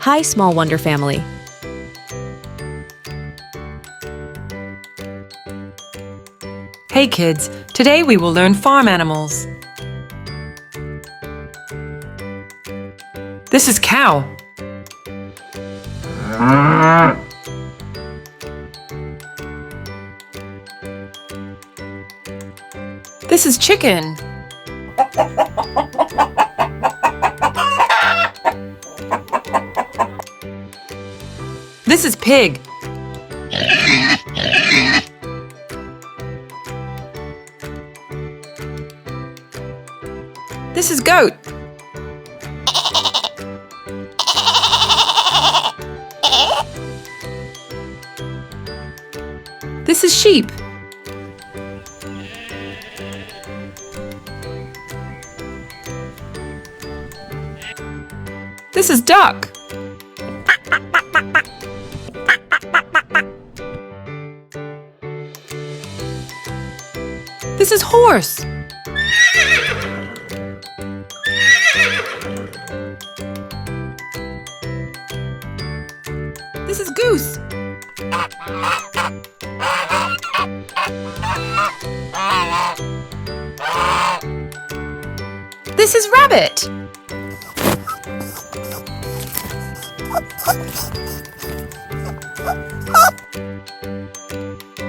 Hi, Smallwonder family. Hey kids, today we will learn farm animals. This is cow. This is chicken. This is pig. This is goat. This is sheep. This is duck. This is horse. This is goose. This is rabbit.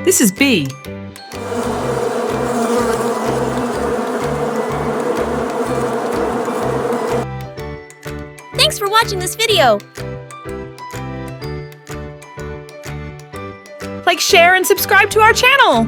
This is bee. Thanks for watching this video. Like, share, and subscribe to our channel.